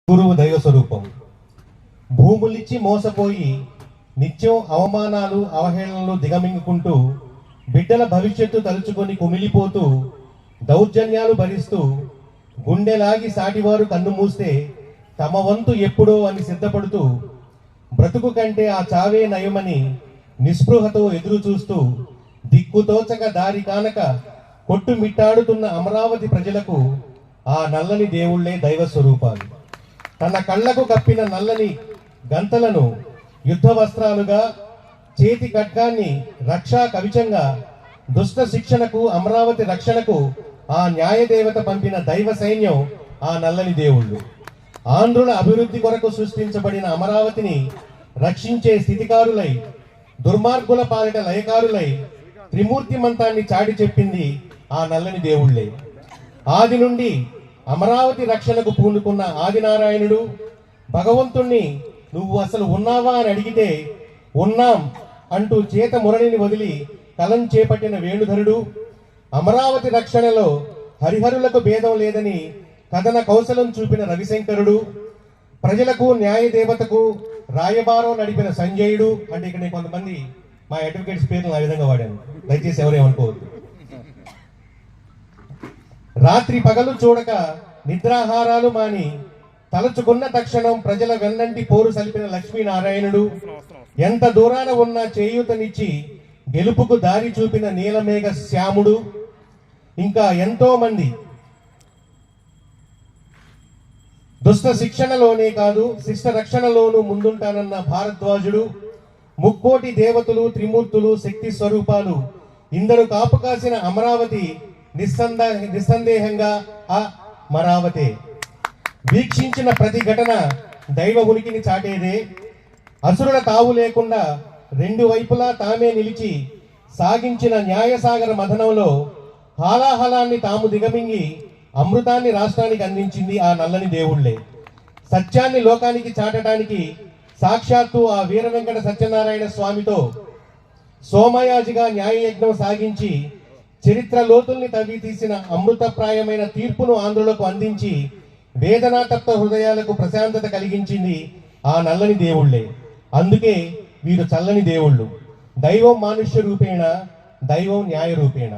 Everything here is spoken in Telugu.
గురువు దైవ స్వరూపం. భూములిచ్చి మోసపోయి నిత్యం అవమానాలు అవహేళనలు దిగమింగుకుంటూ బిడ్డల భవిష్యత్తు తలుచుకొని కుమిలిపోతూ దౌర్జన్యాలు భరిస్తూ గుండెలాగి సాటివారు కన్ను మూస్తే తమ వంతు ఎప్పుడో అని సిద్ధపడుతూ బ్రతుకు కంటే ఆ చావే నయమని నిస్పృహతో ఎదురు చూస్తూ దిక్కుతోచక దారి కానక కొట్టుమిట్టాడుతున్న అమరావతి ప్రజలకు ఆ నల్లని దేవుళ్లే దైవ స్వరూపాలు. తన కళ్లకు కప్పిన నల్లని గంతలను యుద్ధ వస్త్రాలుగా, చేతి ఖడ్గాన్ని రక్షా కవచంగా, దుష్ట శిక్షణకు అమరావతి రక్షణకు ఆ న్యాయదేవత పంపిన దైవ సైన్యం ఆ నల్లని దేవుళ్ళు. ఆంధ్రుల అభివృద్ధి కొరకు సృష్టించబడిన అమరావతిని రక్షించే స్థితికారులై, దుర్మార్గుల పాలిట లయకారులై త్రిమూర్తి మంత్రాన్ని చాటి చెప్పింది ఆ నల్లని దేవుళ్లే. ఆది నుండి అమరావతి రక్షణకు పూనుకున్న ఆదినారాయణుడు భగవంతుణ్ణి నువ్వు అసలు ఉన్నావా అని అడిగితే ఉన్నాం అంటూ చేత మురళిని వదిలి కలం చేపట్టిన వేణుధరుడు, అమరావతి రక్షణలో హరిహరులకు భేదం లేదని కథన కౌశలం చూపిన రవిశంకరుడు, ప్రజలకు న్యాయదేవతకు రాయబారం నడిపిన సంజయుడు. అంటే ఇక్కడ నేను కొంతమంది మా అడ్వకేట్స్ పేర్లు ఆ విధంగా వాడాను, దయచేసి ఎవరేమనుకోవద్దు. రాత్రి పగలు చూడక నిద్రాహారాలు మాని తలుచుకున్న తక్షణం ప్రజల వెన్నంటి పోరు సలిపిన లక్ష్మీనారాయణుడు, ఎంత దూరాన ఉన్నా చేయూతనిచ్చి గెలుపుకు దారి చూపిన నీలమేఘ శ్యాముడు, ఇంకా ఎంతో మంది దుష్ట శిక్షణలోనే కాదు శిష్ట రక్షణలోనూ ముందుంటానన్న భారద్వాజుడు, ముక్కోటి దేవతలు త్రిమూర్తులు శక్తి స్వరూపాలు ఇందరు కాపు కాసిన అమరావతి నిస్సందేహంగా అమరావతే. వీక్షించిన ప్రతి ఘటన దైవ ఉనికిని చాటేదే. అసురుల తావు లేకుండా రెండు వైపులా తామే నిలిచి సాగించిన న్యాయసాగర మథనంలో హాలాహలాన్ని తాము దిగమింగి అమృతాన్ని రాష్ట్రానికి అందించింది ఆ నల్లని దేవుళ్లే. సత్యాన్ని లోకానికి చాటడానికి సాక్షాత్తు ఆ వీర వెంకట సత్యనారాయణ స్వామితో సోమయాజిగా న్యాయయజ్ఞం సాగించి చరిత్ర లోతుల్ని తవ్వి తీసిన అమృతప్రాయమైన తీర్పును ఆంధ్రులకు అందించి వేదనాతప్త హృదయాలకు ప్రశాంతత కలిగించింది ఆ నల్లని దేవుళ్లే. అందుకే వీరు చల్లని దేవుళ్ళు. దైవం మానుష్య రూపేణ, దైవం న్యాయ రూపేణ.